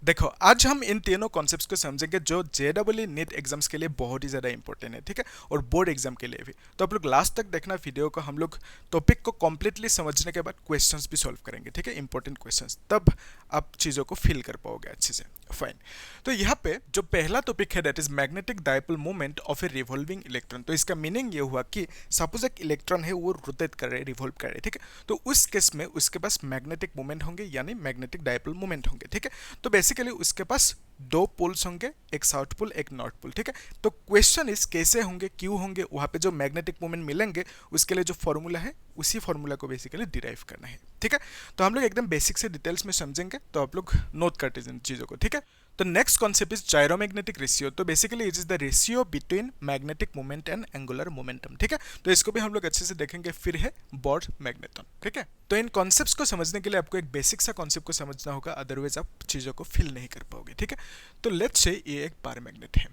देखो, आज हम इन तीनों कॉन्सेप्ट्स को समझेंगे जो जेडब्ल्यू नीट एग्जाम्स के लिए बहुत ही ज़्यादा इंपॉर्टेंट है, ठीक है, और बोर्ड एग्जाम के लिए भी। तो आप लोग लास्ट तक देखना वीडियो को, हम लोग टॉपिक को कम्प्लीटली समझने के बाद क्वेश्चंस भी सॉल्व करेंगे, ठीक है, इंपॉर्टेंट क्वेश्चंस, तब आप चीज़ों को फील कर पाओगे अच्छे से। फाइन। तो यहाँ पे जो पहला टॉपिक है that is magnetic dipole movement of A revolving electron. तो इसका मीनिंग ये हुआ कि सपोज एक इलेक्ट्रॉन है, वो रोटेट कर रहे हैं, रिवॉल्व कर रहे हैं, ठीक है, तो उस केस में उसके पास मैग्नेटिक मूवमेंट होंगे, यानी मैग्नेटिक डायपोल मूवमेंट होंगे, ठीक है। तो बेसिकली उसके पास दो पोल्स होंगे, एक साउथ पोल एक नॉर्थ पोल, ठीक है। तो क्वेश्चन इस कैसे होंगे, क्यों होंगे, वहां पे जो मैग्नेटिक मूवमेंट मिलेंगे उसके लिए जो फॉर्मूला है उसी फॉर्मूला को बेसिकली डिराइव करना है, ठीक है। तो हम लोग एकदम बेसिक से डिटेल्स में समझेंगे, तो आप लोग नोट करते हैं चीज़ों को, ठीक है। तो नेक्स्ट कॉन्सेप्ट इज जायरोमैग्नेटिक रेशियो। तो basically it is the ratio between magnetic moment and angular momentum, ठीक है। तो इसको भी हम लोग अच्छे से देखेंगे। फिर है बॉर्ड मैग्नेटन, ठीक है। तो इन कॉन्सेप्ट्स को समझने के लिए आपको एक बेसिक सा कॉन्सेप्ट को समझना होगा, अदरवाइज आप चीज़ों को फील नहीं कर पाओगे, ठीक है। तो लेट्स से ये एक बार मैग्नेट है,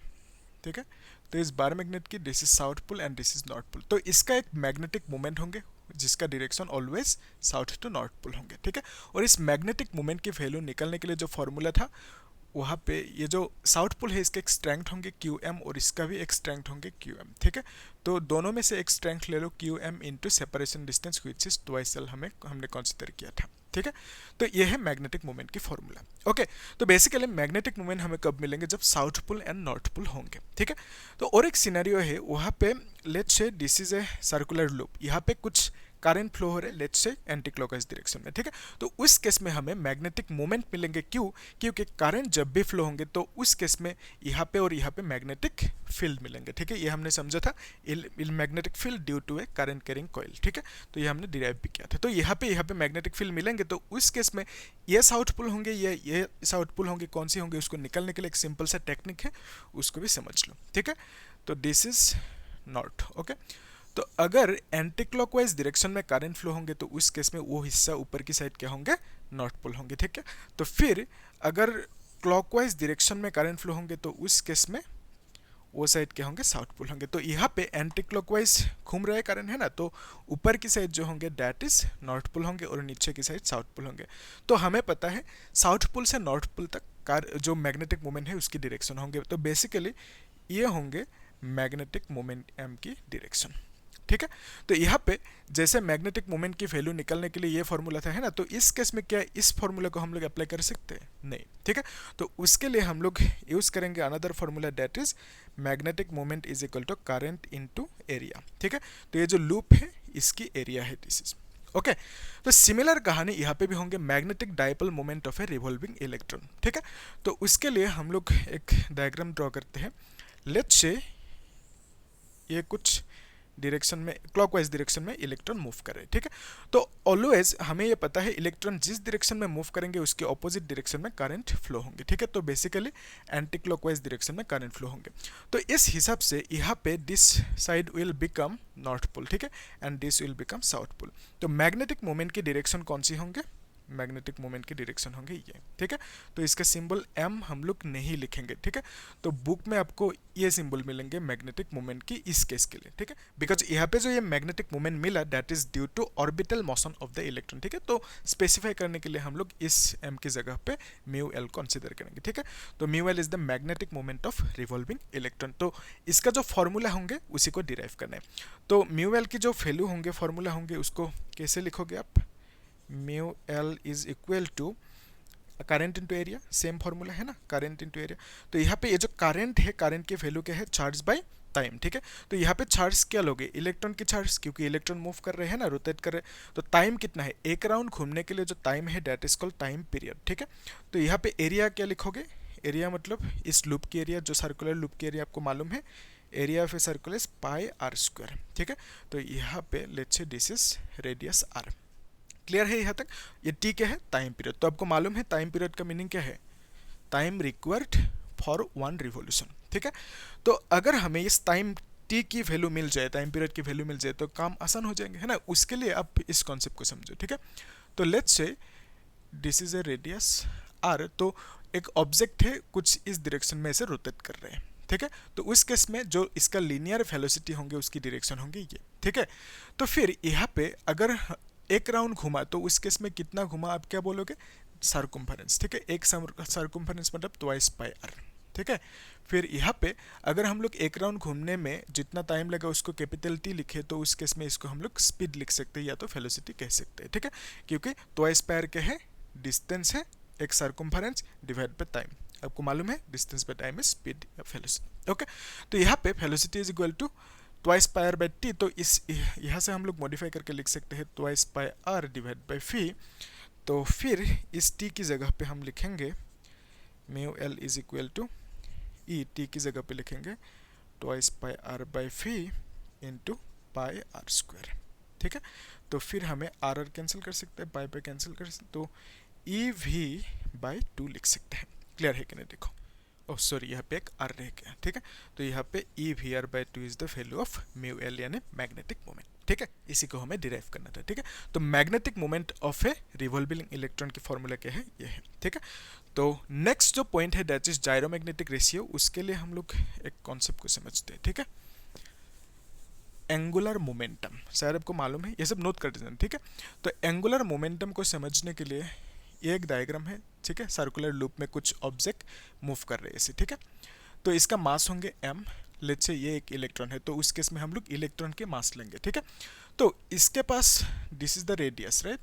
ठीक है। तो इस बार मैग्नेट की this is south pole and this is north pole. तो इसका एक मैग्नेटिक मोमेंट होंगे जिसका direction always south to north pole होंगे, ठीक है। और इस मैग्नेटिक मोमेंट की वैल्यू निकालने के लिए जो फॉर्मूला था, वहाँ पे ये जो साउथ पोल है इसके एक स्ट्रेंथ होंगे क्यू एम, और इसका भी एक स्ट्रेंथ होंगे क्यू एम, ठीक है। तो दोनों में से एक स्ट्रेंथ ले लो, Q M into separation distance which is twice L हमने कंसिडर किया था, ठीक है। तो ये है मैग्नेटिक मोमेंट की फॉर्मूला। ओके। तो बेसिकली मैग्नेटिक मोमेंट हमें कब मिलेंगे, जब south pole and north pole होंगे, ठीक है। तो और एक सिनेरियो है, वहाँ पे let's say this is a circular loop, यहाँ पे कुछ करंट फ्लो हो रहे let's say anti clockwise direction में, ठीक है। तो उस केस में हमें मैग्नेटिक मोमेंट मिलेंगे, क्यों, क्योंकि करंट जब भी फ्लो होंगे तो उस केस में यहाँ पे और यहाँ पे मैग्नेटिक फील्ड मिलेंगे, ठीक है। ये हमने समझा था, magnetic field due to a current carrying coil, ठीक है। तो ये हमने डिराइव भी किया था। तो यहाँ पे मैग्नेटिक फील्ड मिलेंगे, तो उस केस में ये साउथ पोल होंगे, ये साउथ पोल होंगे, कौन सी होंगे उसको निकालने के लिए एक सिंपल सा टेक्निक है, उसको भी समझ लो, ठीक है। तो दिस इज नॉर्थ, ओके। तो अगर एंटी क्लॉकवाइज डायरेक्शन में करंट फ्लो होंगे तो उस केस में वो हिस्सा ऊपर की साइड क्या होंगे, नॉर्थ पोल होंगे, ठीक है। तो फिर अगर क्लॉकवाइज डायरेक्शन में करंट फ्लो होंगे तो उस केस में वो साइड क्या होंगे, साउथ पोल होंगे। तो यहाँ पे एंटी क्लॉकवाइज घूम रहे करंट है ना, तो ऊपर की साइड जो होंगे दैट इज नॉर्थ पोल होंगे और नीचे की साइड साउथ पोल होंगे। तो हमें पता है साउथ पोल से नॉर्थ पोल तक जो मैग्नेटिक मोमेंट है उसकी डायरेक्शन होंगे। तो बेसिकली ये होंगे मैग्नेटिक मोमेंट एम की डायरेक्शन, ठीक है। तो यहाँ पे जैसे मैग्नेटिक मोमेंट की वैल्यू निकालने के लिए ये फॉर्मूला था, है ना, तो इस केस में क्या इस फॉर्मूला को हम लोग अप्लाई कर सकते हैं, नहीं, ठीक है। तो उसके लिए हम लोग यूज करेंगे another formula that is magnetic moment is equal to current into area, ठीक है। तो ये जो लूप है इसकी एरिया है, दिस इज ओके। तो सिमिलर कहानी यहाँ पे भी होंगे, magnetic dipole moment of A revolving electron, ठीक है। तो उसके लिए हम लोग एक डायग्राम ड्रॉ करते हैं। लेट्स से ये कुछ डायरेक्शन में, क्लॉकवाइज डायरेक्शन में इलेक्ट्रॉन मूव कर रहे हैं, ठीक है। तो ऑलवेज हमें ये पता है इलेक्ट्रॉन जिस डायरेक्शन में मूव करेंगे उसके ऑपोजिट डायरेक्शन में करंट फ्लो होंगे, ठीक है। तो बेसिकली एंटी क्लॉकवाइज डायरेक्शन में करंट फ्लो होंगे। तो इस हिसाब से यहाँ पे this side will become north pole, ठीक है, and this will become south pole. तो मैग्नेटिक मोमेंट की डायरेक्शन कौन सी होंगे, मैग्नेटिक मोमेंट की डायरेक्शन होंगे ये, ठीक है। तो इसका सिंबल एम हम लोग नहीं लिखेंगे, ठीक है। तो बुक में आपको ये सिंबल मिलेंगे मैग्नेटिक मोमेंट की इस केस के लिए, ठीक है। बिकॉज यहाँ पे जो ये मैग्नेटिक मोमेंट मिला that is due to orbital motion of the electron, ठीक है। तो स्पेसिफाई करने के लिए हम लोग इस एम की जगह पे म्यू एल कंसीडर करेंगे, ठीक है। तो mu L is the magnetic moment of revolving electron. तो इसका जो फॉर्मूला होंगे उसी को डिराइव करना है। तो म्यू एल की जो वैल्यू होंगे, फॉर्मूला होंगे, उसको कैसे लिखोगे आप, mu L is equal to current into area, same formula है ना, करंट इनटू एरिया। तो यहाँ पे ये जो करंट है, करंट की वैल्यू क्या है, चार्ज बाय टाइम, ठीक है। तो यहाँ पे चार्ज क्या लोगे, इलेक्ट्रॉन की चार्ज, क्योंकि इलेक्ट्रॉन मूव कर रहे हैं ना, रोटेट कर रहे हैं। तो टाइम कितना है, एक राउंड घूमने के लिए जो टाइम है that is called time period, ठीक है। तो यहाँ पे एरिया क्या लिखोगे, एरिया मतलब इस लूप की एरिया, जो सर्कुलर लूप की एरिया आपको मालूम है, area of a circle is pi are square, ठीक है। तो यहाँ पे let's say this is radius r. Clear है यहाँ तक, ये टी क्या है, टाइम पीरियड। तो आपको मालूम है टाइम पीरियड का मीनिंग क्या है, time required for one revolution, ठीक है। तो अगर हमें इस टाइम टी की वैल्यू मिल जाए, टाइम पीरियड की वैल्यू मिल जाए, तो काम आसान हो जाएंगे, है ना। उसके लिए आप इस कॉन्सेप्ट को समझो, ठीक है। तो let's say this is a radius r. तो एक ऑब्जेक्ट है, कुछ इस डायरेक्शन में इसे रोटेट कर रहे हैं, ठीक है। तो उस केस में जो इसका लीनियर वेलोसिटी होंगे उसकी डायरेक्शन होंगे ये, ठीक है। तो फिर यहाँ पे अगर एक राउंड घुमा तो उस केस में कितना घुमा आप क्या बोलोगे, सर्कम्फरेंस, ठीक है, एक सर्कम्फरेंस मतलब ट्वाइस पाई आर, ठीक है। फिर यहाँ पे अगर हम लोग एक राउंड घूमने में जितना टाइम लगा उसको कैपिटल टी लिखे तो उस केस में इसको हम लोग स्पीड लिख सकते हैं या तो वेलोसिटी कह सकते हैं, ठीक है, क्योंकि ट्वाइस पाई आर क्या है, डिस्टेंस है, एक सर्कम्फरेंस डिवाइड बाय टाइम, आपको मालूम है distance by time is speed या वेलोसिटी, ओके। तो यहाँ पे velocity is equal to twice pi are by t, तो इस यहाँ से हम लोग मॉडिफाई करके लिख सकते हैं twice pi R divide by phi. तो फिर इस टी की जगह पे हम लिखेंगे mu L is equal to E, T की जगह पे लिखेंगे twice pi are by phi into pi are square, ठीक है। तो फिर हमें आर आर कैंसिल कर सकते हैं, पाई पे कैंसिल कर सकते, तो ई वी बाई 2 लिख सकते हैं। क्लियर है कि नहीं, देखो, ओह सॉरी यहाँ पे एक आर रह गया, ठीक है। तो यहाँ पे e v r by 2 is the value of mu L यानी मैग्नेटिक मोमेंट, ठीक है, इसी को हमें डिराइव करना था, ठीक है। तो magnetic moment of A revolving electron की फॉर्मूला क्या है, ये है, ठीक है। तो नेक्स्ट जो पॉइंट है दैट इज जायरोमैग्नेटिक रेशियो, उसके लिए हम लोग एक कॉन्सेप्ट को समझते हैं, ठीक है। एंगुलर मोमेंटम, शायद आपको मालूम है, ये सब नोट कर दीजिए, ठीक है। तो एंगुलर मोमेंटम को समझने के लिए ये एक डायग्राम है, ठीक है, सर्कुलर लूप में कुछ ऑब्जेक्ट मूव कर रहे हैं इसे, ठीक है। तो इसका मास होंगे m, लेट्स से ये एक इलेक्ट्रॉन है तो उस केस में हम लोग इलेक्ट्रॉन के मास लेंगे, ठीक है। तो इसके पास this is the radius, right,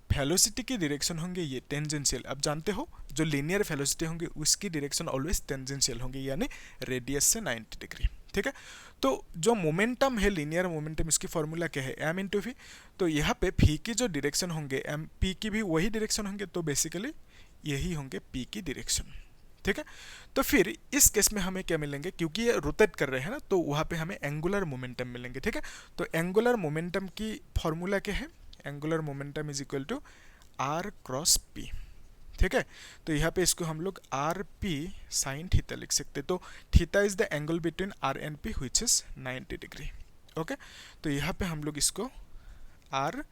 velocity की डायरेक्शन होंगे ये टेंजेंशियल, अब जानते हो जो लीनियर वेलोसिटी होंगे उसकी डायरेक्शन ऑलवेज टेंजेंशियल होंगे यानी रेडियस से 90 डिग्री, ठीक है। तो जो मोमेंटम है लीनियर मोमेंटम, इसकी फॉर्मूला क्या है, m इंटू वी। तो यहाँ पे v की जो डायरेक्शन होंगे m, p की भी वही डायरेक्शन होंगे, तो बेसिकली यही होंगे p की डायरेक्शन, ठीक है। तो फिर इस केस में हमें क्या मिलेंगे, क्योंकि ये रोटेट कर रहे हैं ना, तो वहाँ पे हमें एंगुलर मोमेंटम मिलेंगे, ठीक है। तो एंगुलर मोमेंटम की फॉर्मूला क्या है, angular momentum is equal to r cross p, ठीक है। तो यहाँ पे इसको हम लोग आर पी साइन थीटा लिख सकते हैं, तो theta is the angle between r and p which is 90 degree, okay. तो यहाँ पे हम लोग इसको आर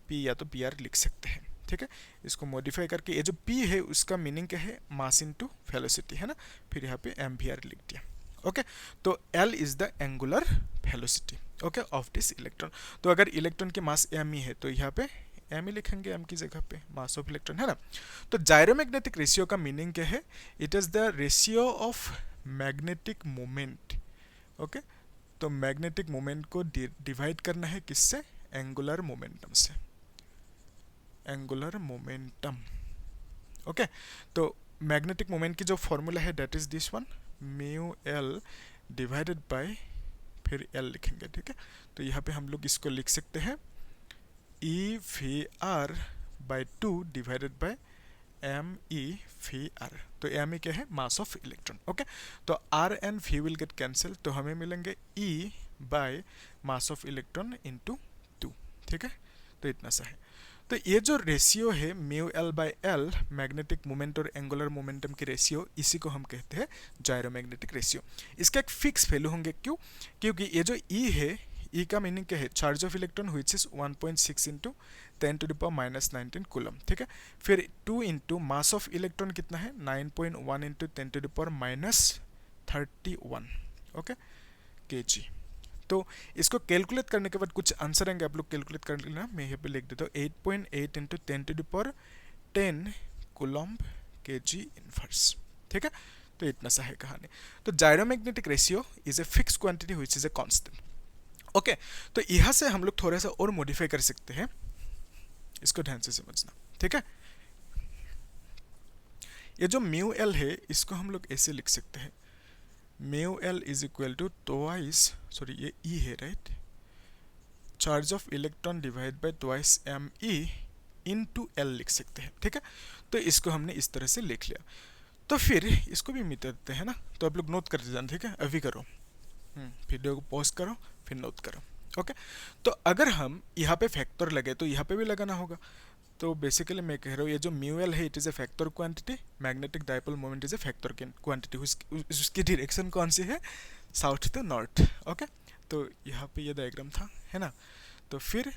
पी या तो पी आर लिख सकते हैं, ठीक है। इसको मॉडिफाई करके ये जो P है उसका मीनिंग क्या है, मास इनटू वेलोसिटी, है ना, फिर यहाँ पे एम वी आर लिख दिया, ओके। तो L is the angular velocity, okay, of this electron. तो अगर इलेक्ट्रॉन के मास m ही है तो यहाँ पे m ही लिखेंगे, m की जगह पे मास ऑफ इलेक्ट्रॉन, है ना। तो जायरोमैग्नेटिक रेशियो का मीनिंग क्या है, it is the ratio of magnetic moment, okay. तो मैग्नेटिक मोमेंट को डिवाइड करना है किससे, एंगुलर मोमेंटम से, एंगुलर मोमेंटम, ओके। तो मैग्नेटिक मोमेंट की जो फॉर्मूला है that is this one, mu L divided by फिर एल लिखेंगे, ठीक है। तो यहाँ पे हम लोग इसको लिख सकते हैं e v r by 2 divided by m e v r. तो एम ई क्या है, मास ऑफ इलेक्ट्रॉन, ओके। तो r and v will get cancel, तो हमें मिलेंगे e by mass of electron into 2, ठीक है। तो इतना सा है। तो ये जो रेशियो है mu L by L, magnetic moment और एंगुलर मोमेंटम की रेशियो, इसी को हम कहते हैं जायरोमैग्नेटिक रेशियो। इसका एक फिक्स वैल्यू होंगे, क्यों, क्योंकि ये जो ई है, ई का मीनिंग क्या है, charge of electron which is 1.6 into 10 to the power minus 19 coulomb, ठीक है। फिर 2 इंटू मास ऑफ इलेक्ट्रॉन कितना है, 9.1 into 10 to the power minus 31, okay, kg. तो इसको कैलकुलेट करने के बाद कुछ आंसर आएंगे, आप लोग कैलकुलेट कर लेना, मैं यहाँ पे लिख देता हूँ 8.8 into 10 to the power 10 coulomb K G inverse, ठीक है। तो इतना सा है कहानी। तो gyromagnetic ratio is a fix quantity which is a constant, okay. तो यहाँ से हम लोग थोड़ा सा और मॉडिफाई कर सकते हैं, इसको ध्यान से समझना, ठीक है। ये जो म्यू एल है इसको हम लोग ऐसे लिख सकते हैं, mu L is equal to twice, sorry ये ई है, right, charge of electron divide by twice m e into L लिख सकते हैं, ठीक है। तो इसको हमने इस तरह से लिख लिया। तो फिर इसको भी मिटा देते हैं ना, तो आप लोग नोट करते जान, ठीक है, अभी करो, वीडियो को पॉज करो फिर नोट करो, ओके। तो अगर हम यहाँ पे फैक्टर लगे तो यहाँ पे भी लगाना होगा। तो बेसिकली मैं कह रहा हूँ ये जो म्यू एल है it is a factor quantity, magnetic dipole moment is a factor quantity, उसकी डायरेक्शन कौन सी है, साउथ टू नॉर्थ, ओके। तो यहाँ पे ये डायग्राम था, है ना। तो फिर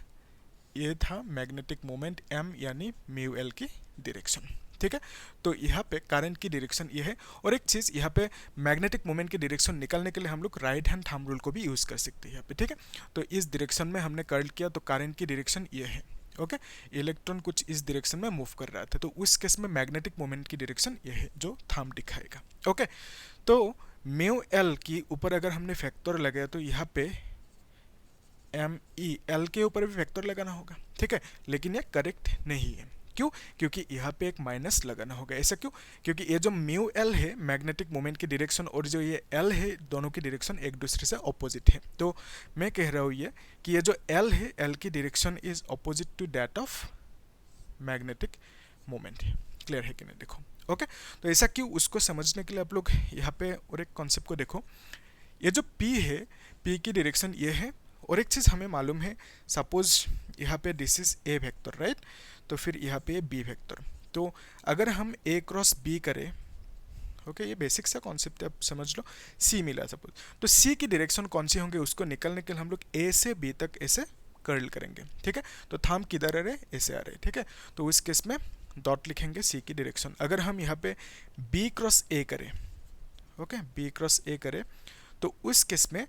ये था मैग्नेटिक मोमेंट m यानी म्यू एल की डायरेक्शन, ठीक है। तो यहाँ पे करंट की डायरेक्शन ये है, और एक चीज़ यहाँ पे मैग्नेटिक मोमेंट की डायरेक्शन निकालने के लिए हम लोग राइट हैंड थंब रूल को भी यूज़ कर सकते हैं यहाँ पे, ठीक है। तो इस डायरेक्शन में हमने कर्ल किया तो करंट की डायरेक्शन ये है, ओके इलेक्ट्रॉन कुछ इस डायरेक्शन में मूव कर रहा था, तो उस केस में मैग्नेटिक मोमेंट की डायरेक्शन ये है जो थंब दिखाएगा। ओके तो म्यू एल की ऊपर अगर हमने फैक्टर लगाया तो यहाँ पे एम ई एल के ऊपर भी फैक्टर लगाना होगा, ठीक है, लेकिन ये करेक्ट नहीं है। क्यों? क्योंकि यहाँ पे एक माइनस लगाना होगा। ऐसा क्यों? क्योंकि ये जो म्यू एल है मैग्नेटिक मोमेंट की डायरेक्शन और जो ये एल है दोनों की डायरेक्शन एक दूसरे से ऑपोजिट है। तो मैं कह रहा हूँ ये कि ये जो एल है एल की direction is opposite to that of magnetic moment. क्लियर है कि नहीं? देखो ओके तो ऐसा क्यों, उसको समझने के लिए आप लोग यहाँ पे और एक कॉन्सेप्ट को देखो। ये जो P है P की डायरेक्शन ये है, और एक चीज़ हमें मालूम है, सपोज यहाँ पे this is A vector right, तो फिर यहाँ पे बी वेक्टर। तो अगर हम ए क्रॉस बी करें, ओके ये बेसिक सा कॉन्सेप्ट है, आप समझ लो। सी मिला सपोज, तो सी की डायरेक्शन कौन सी होंगे उसको निकालने के लिए हम लोग ए से बी तक ऐसे कर्ल करेंगे, ठीक है। तो थंब किधर आ रहे, ऐसे आ रहे, ठीक है। तो उस केस में डॉट लिखेंगे सी की डायरेक्शन। अगर हम यहाँ पे बी क्रॉस ए करें, ओके बी क्रॉस ए करें, तो उस केस में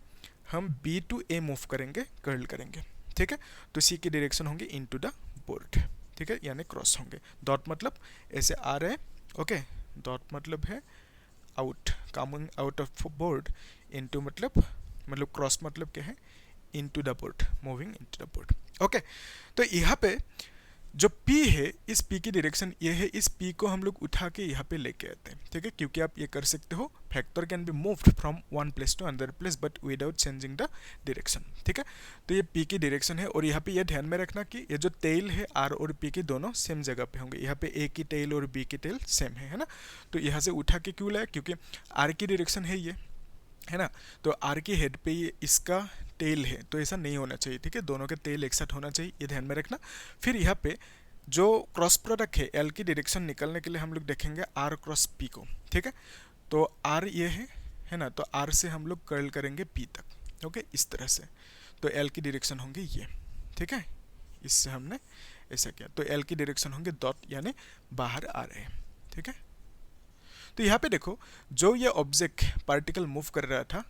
हम बी टू ए मूव करेंगे, कर्ल करेंगे, ठीक है। तो सी की डायरेक्शन होंगे इनटू द बोर्ड, ठीक है, यानी क्रॉस होंगे। डॉट मतलब ऐसे आ रहे हैं, ओके डॉट मतलब है out, coming out of board, into मतलब क्रॉस मतलब क्या है, into the board, moving into the board. Okay तो यहाँ पे जो P है इस P की डायरेक्शन ये है, इस P को हम लोग उठा के यहाँ पे लेके आते हैं, ठीक है, क्योंकि आप ये कर सकते हो factor can be moved from one place to another place but without changing the direction, ठीक है। तो ये P की डायरेक्शन है, और यहाँ पे ये ध्यान में रखना कि ये जो टेल है R और P की दोनों सेम जगह पे होंगे। यहाँ पे A की टेल और B की टेल सेम है ना। तो यहाँ से उठा के क्यों लाया, क्योंकि R की डायरेक्शन है ये, है ना, तो आर की हेड पे ये इसका टेल है, तो ऐसा नहीं होना चाहिए, ठीक है, दोनों के टेल एक साथ होना चाहिए, ये ध्यान में रखना। फिर यहाँ पे जो क्रॉस प्रोडक्ट है एल की डायरेक्शन निकलने के लिए हम लोग देखेंगे आर क्रॉस पी को, ठीक है। तो आर ये है ना, तो आर से हम लोग कर्ल करेंगे पी तक, ओके इस तरह से। तो एल की डायरेक्शन होंगे ये, ठीक है, इससे हमने ऐसा किया। तो एल की डायरेक्शन होंगे डॉट, यानी बाहर आ रहे हैं, ठीक है। तो यहाँ पे देखो जो ये ऑब्जेक्ट पार्टिकल मूव कर रहा था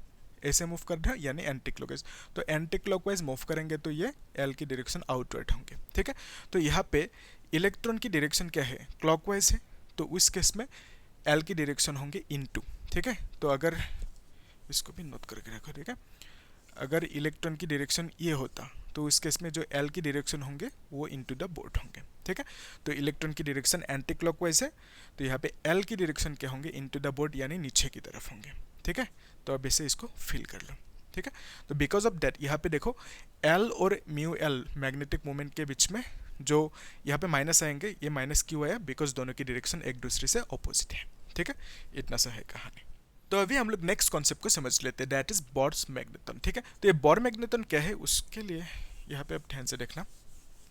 ऐसे मूव कर रहा है, यानी एंटी क्लॉकवाइज। तो एंटी क्लॉकवाइज मूव करेंगे तो ये एल की डायरेक्शन आउटवर्ड होंगे, ठीक है। तो यहाँ पे इलेक्ट्रॉन की डायरेक्शन क्या है, क्लॉकवाइज है, तो उस केस में एल की डायरेक्शन होंगे इनटू, ठीक है। तो अगर इसको भी नोट करके रखो, ठीक है, अगर इलेक्ट्रॉन की डायरेक्शन ये होता तो इस केस में जो एल की डायरेक्शन होंगे वो इनटू द बोर्ड होंगे, ठीक है। तो इलेक्ट्रॉन की डायरेक्शन एंटी क्लॉकवाइज है, तो यहाँ पे एल की डायरेक्शन क्या होंगे, इनटू द बोर्ड, यानी नीचे की तरफ होंगे, ठीक है। तो अब इसे इसको फिल कर लो, ठीक है। तो बिकॉज ऑफ दैट यहाँ पे देखो एल और म्यू एल मैग्नेटिक मोमेंट के बीच में जो यहाँ पे माइनस आएंगे, ये माइनस क्यों आया, बिकॉज दोनों की डायरेक्शन एक दूसरे से ऑपोजिट है, ठीक है। इतना सा है कहानी। तो अभी हम लोग नेक्स्ट कॉन्सेप्ट को समझ लेते हैं, दैट इज बोर्स मैग्नेटन, ठीक है। तो ये बोर मैग्नेटन क्या है उसके लिए यहाँ पे आप ध्यान से देखना,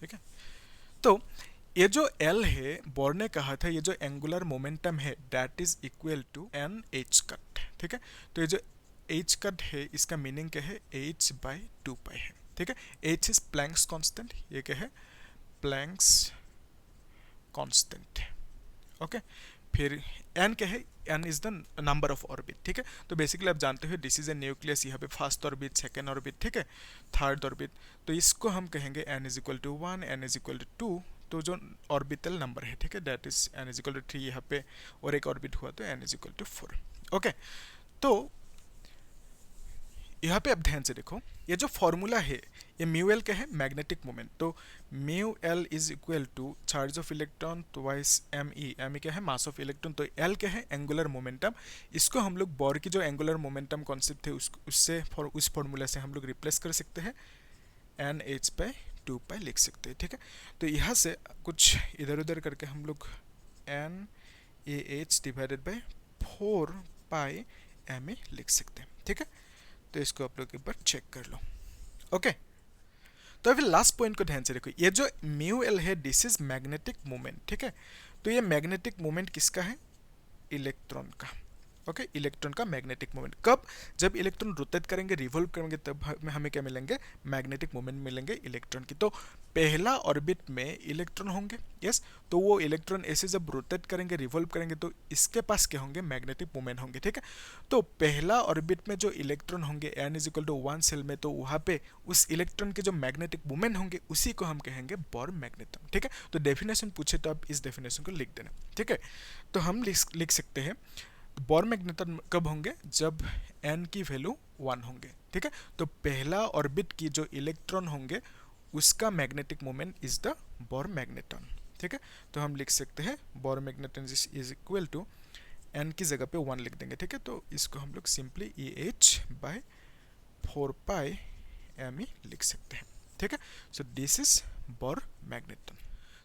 ठीक है। तो ये जो L है, बोर ने कहा था ये जो एंगुलर मोमेंटम है that is equal to n h cut, ठीक है। तो ये जो एच कट है इसका मीनिंग क्या है, h बाई 2 पाई है, ठीक है। h इज प्लैंक्स कांस्टेंट, ये क्या है, प्लैंक्स कांस्टेंट, ओके। फिर n क्या है, n is the number of orbit, ठीक है। तो बेसिकली आप जानते हो दिस इज ए न्यूक्लियस, यहाँ पे फर्स्ट ऑर्बिट, सेकेंड ऑर्बिट, ठीक है, थर्ड ऑर्बिट। तो इसको हम कहेंगे n is equal to 1, n is equal to 2, तो जो ऑर्बिटल नंबर है, ठीक है, that is n is equal to 3, यहाँ पे और एक ऑर्बिट हुआ तो n is equal to 4, okay. तो यहाँ पे आप ध्यान से देखो ये जो फॉर्मूला है ये म्यू एल क्या है, मैग्नेटिक मोमेंट। तो mu L is equal to charge of electron twice m e क्या है, मास ऑफ इलेक्ट्रॉन। तो एल क्या है, एंगुलर मोमेंटम। इसको हम लोग बोर की जो एंगुलर मोमेंटम कॉन्सेप्ट है उससे उस फॉर्मूला से हम लोग रिप्लेस कर सकते हैं, एन एच बाई 2 पाई लिख सकते हैं, ठीक है। तो यहाँ से कुछ इधर उधर करके हम लोग n a h divided by 4 pi m a लिख सकते हैं, ठीक है। तो इसको आप लोग एक बार चेक कर लो, ओके। तो अभी लास्ट पॉइंट को ध्यान से देखो, ये जो म्यू एल है दिस इज मैग्नेटिक मोमेंट, ठीक है। तो ये मैग्नेटिक मोमेंट किसका है, इलेक्ट्रॉन का, ओके इलेक्ट्रॉन का मैग्नेटिक मोमेंट कब, जब इलेक्ट्रॉन रोटेट करेंगे, रिवॉल्व करेंगे, तब हमें क्या मिलेंगे, मैग्नेटिक मोमेंट मिलेंगे इलेक्ट्रॉन की। तो पहला ऑर्बिट में इलेक्ट्रॉन होंगे, यस, तो वो इलेक्ट्रॉन ऐसे जब रोटेट करेंगे, रिवॉल्व करेंगे, तो इसके पास क्या होंगे, मैग्नेटिक मोमेंट होंगे, ठीक है। तो पहला ऑर्बिट में जो इलेक्ट्रॉन होंगे n is equal to 1 shell में, तो वहाँ पे उस इलेक्ट्रॉन के जो मैग्नेटिक मोमेंट होंगे उसी को हम कहेंगे बोर मैग्नेटम, ठीक है। तो डेफिनेशन पूछे तो आप इस डेफिनेशन को लिख देना, ठीक है। तो हम लिख सकते हैं बोर मैग्नेटन कब होंगे, जब n की वैल्यू 1 होंगे, ठीक है। तो पहला ऑर्बिट की जो इलेक्ट्रॉन होंगे उसका magnetic moment is the Bohr magneton, ठीक है। तो हम लिख सकते हैं Bohr magneton is equal to n की जगह पे 1 लिख देंगे, ठीक है। तो इसको हम लोग सिंपली EH/4πme लिख सकते हैं, ठीक है। So this is bore magneton.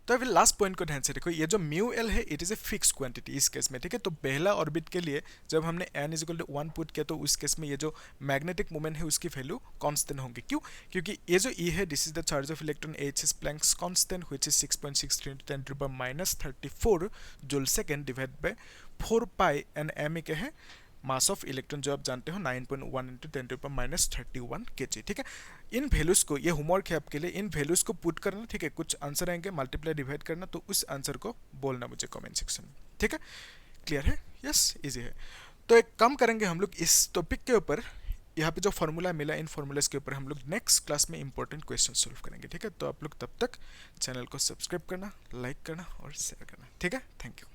तो अभी लास्ट पॉइंट को ध्यान से देखो, ये जो म्यू एल है it is a fix quantity इस केस में, ठीक है। तो पहला ऑर्बिट के लिए जब हमने n is equal to 1 put किया, तो उस केस में ये जो मैग्नेटिक मोमेंट है उसकी वैल्यू कांस्टेंट होंगे, क्यों, क्योंकि ये जो E है this is the charge of electron H is Planck's constant which is 6.63 × 10⁻34 joule second divide by 4 pi and m क्या है, मास ऑफ इलेक्ट्रॉन जो आप जानते हो 9.1 × 10⁻31 kg, ठीक है। इन वैल्यूज को, ये होमवर्क है आपके लिए, इन वैल्यूज को पुट करना, ठीक है। कुछ आंसर आएंगे, मल्टीप्लाई डिवाइड करना, तो उस आंसर को बोलना मुझे कमेंट सेक्शन में, ठीक है। क्लियर है, यस, इजी है। तो एक काम करेंगे हम लोग इस टॉपिक के ऊपर, यहाँ पे जो फॉर्मूला मिला इन फॉर्मूलाज के ऊपर हम लोग नेक्स्ट क्लास में इंपॉर्टेंट क्वेश्चन सॉल्व करेंगे, ठीक है। तो आप लोग तब तक चैनल को सब्सक्राइब करना, लाइक करना और शेयर करना, ठीक है। Thank you.